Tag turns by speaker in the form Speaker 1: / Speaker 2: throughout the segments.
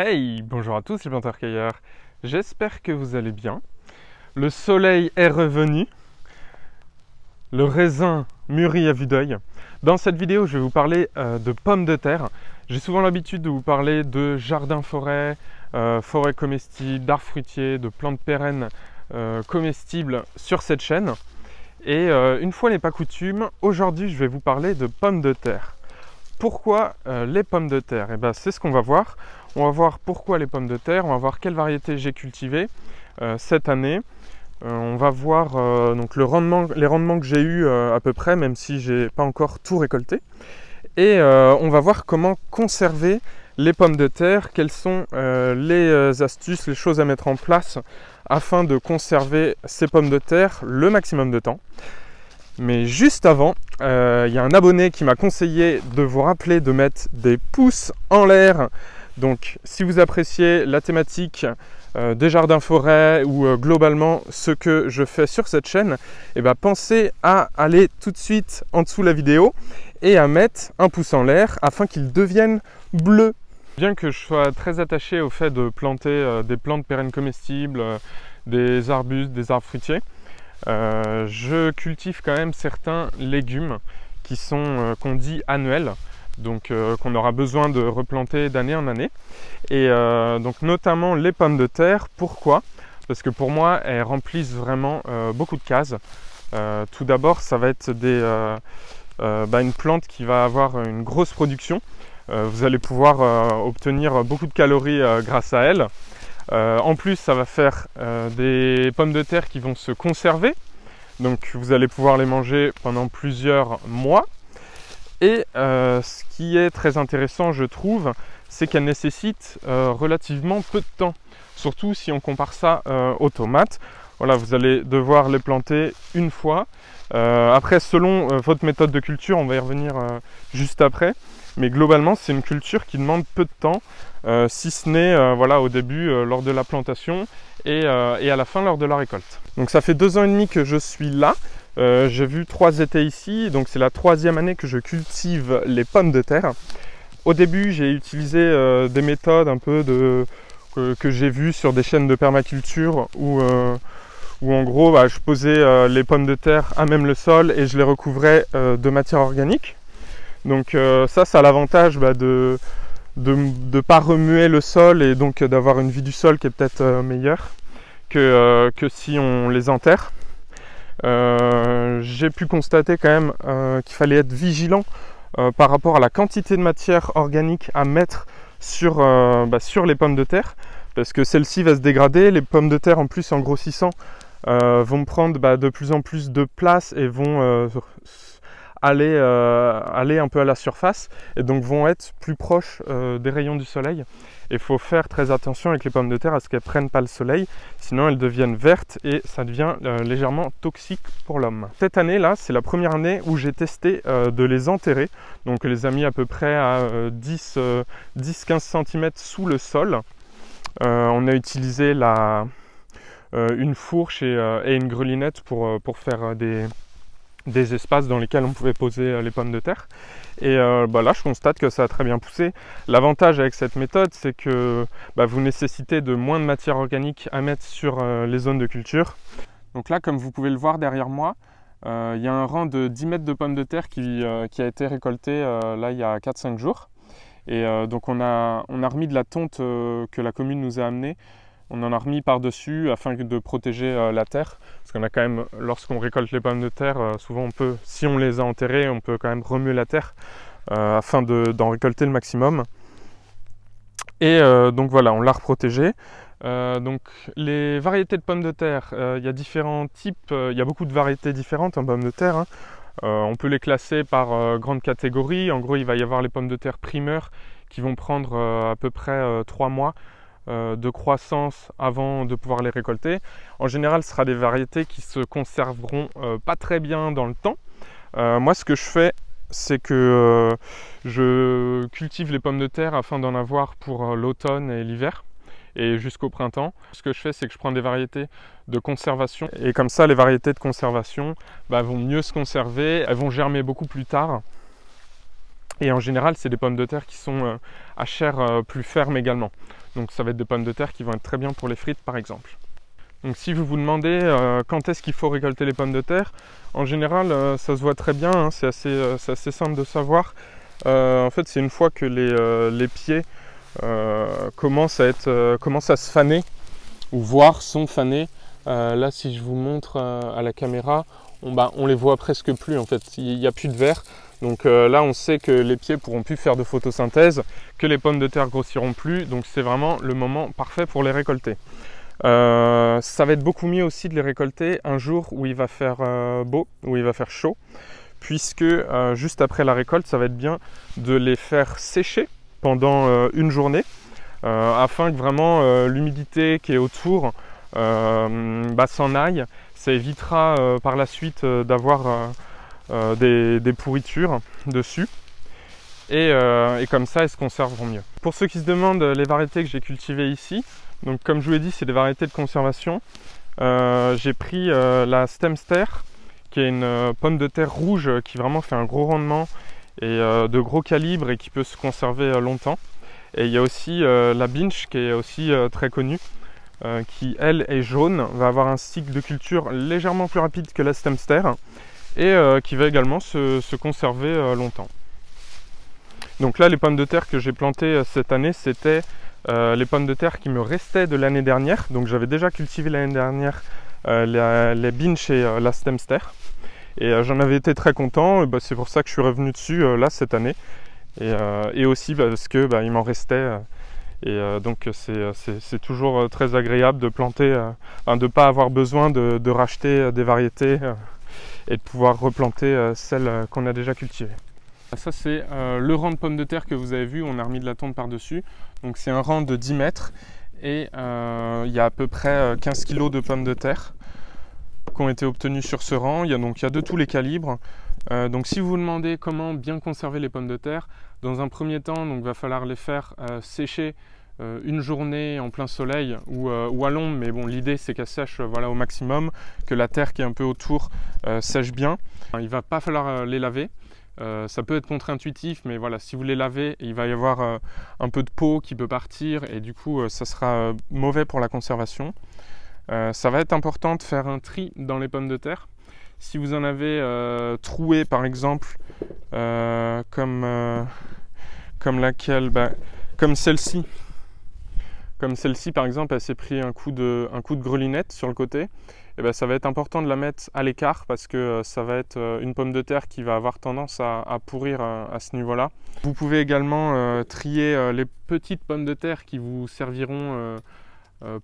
Speaker 1: Hey, bonjour à tous les planteurs-cueilleurs, j'espère que vous allez bien. Le soleil est revenu, le raisin mûrit à vue d'œil. Dans cette vidéo, je vais vous parler de pommes de terre. J'ai souvent l'habitude de vous parler de jardin-forêt, forêt comestible, d'arbres fruitiers, de plantes pérennes comestibles sur cette chaîne. Et une fois n'est pas coutume, aujourd'hui je vais vous parler de pommes de terre. Pourquoi les pommes de terre? C'est ce qu'on va voir. On va voir pourquoi les pommes de terre, on va voir quelle variété j'ai cultivée cette année. On va voir donc les rendements que j'ai eus à peu près, même si je n'ai pas encore tout récolté. Et on va voir comment conserver les pommes de terre, quelles sont les astuces, les choses à mettre en place afin de conserver ces pommes de terre le maximum de temps. Mais juste avant, il y a un abonné qui m'a conseillé de vous rappeler de mettre des pouces en l'air. Donc si vous appréciez la thématique des jardins-forêts ou globalement ce que je fais sur cette chaîne, pensez à aller tout de suite en dessous de la vidéo et à mettre un pouce en l'air afin qu'il devienne bleu. Bien que je sois très attaché au fait de planter des plantes pérennes comestibles, des arbustes, des arbres fruitiers, je cultive quand même certains légumes qui sont qu'on dit annuels, donc qu'on aura besoin de replanter d'année en année. Et donc notamment les pommes de terre. Pourquoi? Parce que pour moi elles remplissent vraiment beaucoup de cases. Tout d'abord ça va être une plante qui va avoir une grosse production. Vous allez pouvoir obtenir beaucoup de calories grâce à elle. En plus, ça va faire des pommes de terre qui vont se conserver. Donc, vous allez pouvoir les manger pendant plusieurs mois. Et ce qui est très intéressant, je trouve, c'est qu'elles nécessitent relativement peu de temps. Surtout si on compare ça aux tomates. Voilà, vous allez devoir les planter une fois. Après, selon votre méthode de culture, on va y revenir juste après. Mais globalement, c'est une culture qui demande peu de temps, si ce n'est au début lors de la plantation et à la fin lors de la récolte. Donc ça fait 2 ans et demi que je suis là. J'ai vu 3 étés ici, donc c'est la 3e année que je cultive les pommes de terre. Au début, j'ai utilisé des méthodes un peu que j'ai vues sur des chaînes de permaculture où en gros je posais les pommes de terre à même le sol et je les recouvrais de matière organique. Donc ça a l'avantage de ne pas remuer le sol et donc d'avoir une vie du sol qui est peut-être meilleure que si on les enterre. J'ai pu constater quand même qu'il fallait être vigilant par rapport à la quantité de matière organique à mettre sur les pommes de terre, parce que celle-ci va se dégrader. Les pommes de terre en plus en grossissant vont prendre de plus en plus de place et vont aller un peu à la surface et donc vont être plus proches des rayons du soleil. Il faut faire très attention avec les pommes de terre à ce qu'elles ne prennent pas le soleil, sinon elles deviennent vertes et ça devient légèrement toxique pour l'homme. Cette année là, c'est la première année où j'ai testé de les enterrer, donc les ai mis à peu près à 10-15 cm sous le sol. On a utilisé une fourche et une grelinette pour faire des espaces dans lesquels on pouvait poser les pommes de terre. Et là, je constate que ça a très bien poussé. L'avantage avec cette méthode, c'est que vous nécessitez de moins de matière organique à mettre sur les zones de culture. Donc là, comme vous pouvez le voir derrière moi, il y a un rang de 10 mètres de pommes de terre qui a été récolté là il y a 4-5 jours. Et donc on a remis de la tonte que la commune nous a amenée. On en a remis par-dessus afin de protéger la terre. Parce qu'on a quand même, lorsqu'on récolte les pommes de terre, souvent on peut, si on les a enterrées, on peut quand même remuer la terre afin d'en récolter le maximum. Et donc voilà, on l'a reprotégé. Donc les variétés de pommes de terre, il y a différents types, il y a beaucoup de variétés différentes en pommes de terre, hein. On peut les classer par grandes catégories. En gros, il va y avoir les pommes de terre primeurs qui vont prendre à peu près 3 mois de croissance avant de pouvoir les récolter. En général, ce sera des variétés qui se conserveront pas très bien dans le temps. Moi, ce que je fais, c'est que je cultive les pommes de terre afin d'en avoir pour l'automne et l'hiver et jusqu'au printemps. Ce que je fais, c'est que je prends des variétés de conservation et comme ça, les variétés de conservation vont mieux se conserver, elles vont germer beaucoup plus tard. Et en général, c'est des pommes de terre qui sont à chair plus ferme également. Donc ça va être des pommes de terre qui vont être très bien pour les frites par exemple. Donc si vous vous demandez quand est-ce qu'il faut récolter les pommes de terre, en général ça se voit très bien, hein, c'est assez simple de savoir. En fait c'est une fois que les pieds commencent à se faner, ou voire sont fanés. Là si je vous montre à la caméra, on les voit presque plus en fait, il n'y a plus de verre. Donc là on sait que les pieds pourront plus faire de photosynthèse, que les pommes de terre grossiront plus, donc c'est vraiment le moment parfait pour les récolter. Ça va être beaucoup mieux aussi de les récolter un jour où il va faire beau, où il va faire chaud, puisque juste après la récolte ça va être bien de les faire sécher pendant une journée, afin que vraiment l'humidité qui est autour s'en aille. Ça évitera par la suite d'avoir des pourritures dessus et comme ça elles se conserveront mieux. Pour ceux qui se demandent les variétés que j'ai cultivées ici, donc comme je vous l'ai dit c'est des variétés de conservation. J'ai pris la Stemster qui est une pomme de terre rouge qui vraiment fait un gros rendement et de gros calibre et qui peut se conserver longtemps. Et il y a aussi la Binch qui est aussi très connue, qui elle est jaune, va avoir un cycle de culture légèrement plus rapide que la Stemster et qui va également se conserver longtemps. Donc là les pommes de terre que j'ai plantées cette année c'était les pommes de terre qui me restaient de l'année dernière. Donc j'avais déjà cultivé l'année dernière les Binch et la Stemster et j'en avais été très content, et c'est pour ça que je suis revenu dessus là cette année et aussi parce que il m'en restait donc c'est toujours très agréable de planter, de ne pas avoir besoin de racheter des variétés et de pouvoir replanter celles qu'on a déjà cultivées. Ça c'est le rang de pommes de terre que vous avez vu, on a remis de la tonte par dessus. Donc c'est un rang de 10 mètres et il y a à peu près 15 kg de pommes de terre qui ont été obtenues sur ce rang. Il y a de tous les calibres. Donc si vous vous demandez comment bien conserver les pommes de terre, dans un premier temps il va falloir les faire sécher une journée en plein soleil ou à l'ombre, mais bon l'idée c'est qu'elle sèche au maximum, que la terre qui est un peu autour sèche bien. Il ne va pas falloir les laver. Ça peut être contre-intuitif, mais voilà, si vous les lavez, il va y avoir un peu de peau qui peut partir et du coup ça sera mauvais pour la conservation. Ça va être important de faire un tri dans les pommes de terre. Si vous en avez troué par exemple, comme laquelle, comme celle-ci. Comme celle-ci par exemple, elle s'est pris un coup de grelinette sur le côté. Et ça va être important de la mettre à l'écart parce que ça va être une pomme de terre qui va avoir tendance à pourrir à ce niveau-là. Vous pouvez également trier les petites pommes de terre qui vous serviront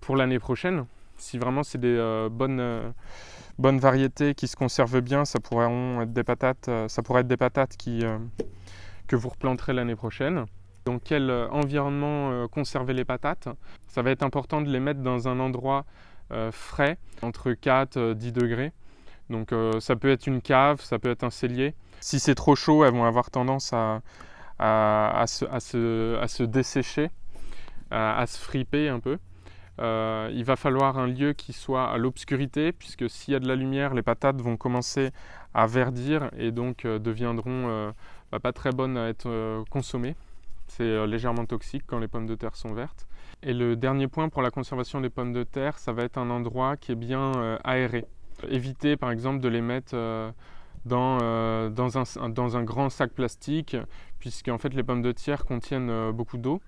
Speaker 1: pour l'année prochaine. Si vraiment c'est des bonnes variétés qui se conservent bien, ça pourrait être des patates, que vous replanterez l'année prochaine. Dans quel environnement conserver les patates? Ça va être important de les mettre dans un endroit frais, entre 4 et 10 degrés. Donc ça peut être une cave, ça peut être un cellier. Si c'est trop chaud, elles vont avoir tendance à se dessécher, à se friper un peu. Il va falloir un lieu qui soit à l'obscurité, puisque s'il y a de la lumière, les patates vont commencer à verdir et donc deviendront pas très bonnes à être consommées. C'est légèrement toxique quand les pommes de terre sont vertes. Et le dernier point pour la conservation des pommes de terre, ça va être un endroit qui est bien aéré. Évitez par exemple de les mettre dans un grand sac plastique, puisque en fait les pommes de terre contiennent beaucoup d'eau.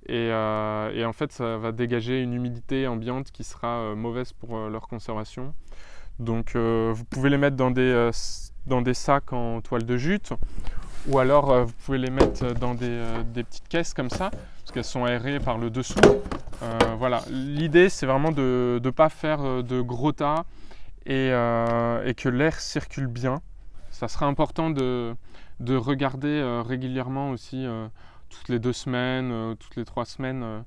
Speaker 1: Et en fait ça va dégager une humidité ambiante qui sera mauvaise pour leur conservation. Donc vous pouvez les mettre dans des sacs en toile de jute, ou alors vous pouvez les mettre dans des petites caisses comme ça, parce qu'elles sont aérées par le dessous. Voilà, l'idée c'est vraiment de ne pas faire de gros tas et que l'air circule bien. Ça sera important de regarder régulièrement aussi, toutes les 2 semaines, toutes les 3 semaines,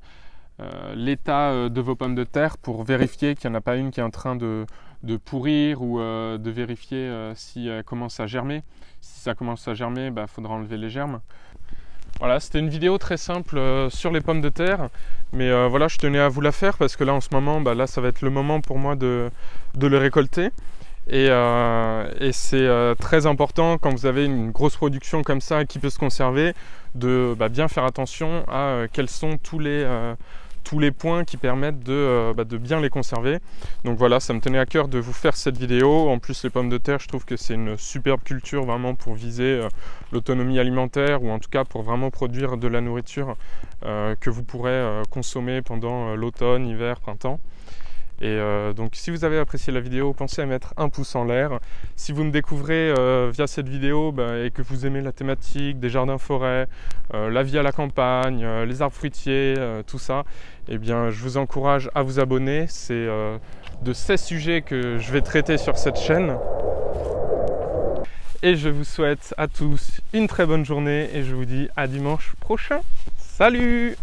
Speaker 1: l'état de vos pommes de terre pour vérifier qu'il n'y en a pas une qui est en train de pourrir, ou de vérifier si elle commence à germer. Si ça commence à germer, il faudra enlever les germes. Voilà, c'était une vidéo très simple sur les pommes de terre, mais voilà, je tenais à vous la faire parce que là en ce moment, là ça va être le moment pour moi de les récolter. Et c'est très important quand vous avez une grosse production comme ça qui peut se conserver de bien faire attention à quels sont tous les points qui permettent de bien les conserver. Donc voilà, ça me tenait à cœur de vous faire cette vidéo. En plus, les pommes de terre, je trouve que c'est une superbe culture vraiment pour viser l'autonomie alimentaire, ou en tout cas pour vraiment produire de la nourriture que vous pourrez consommer pendant l'automne, hiver, printemps. Et donc si vous avez apprécié la vidéo, pensez à mettre un pouce en l'air. Si vous me découvrez via cette vidéo et que vous aimez la thématique des jardins-forêts, la vie à la campagne, les arbres fruitiers, tout ça, eh bien je vous encourage à vous abonner. C'est de ces sujets que je vais traiter sur cette chaîne. Et je vous souhaite à tous une très bonne journée et je vous dis à dimanche prochain. Salut!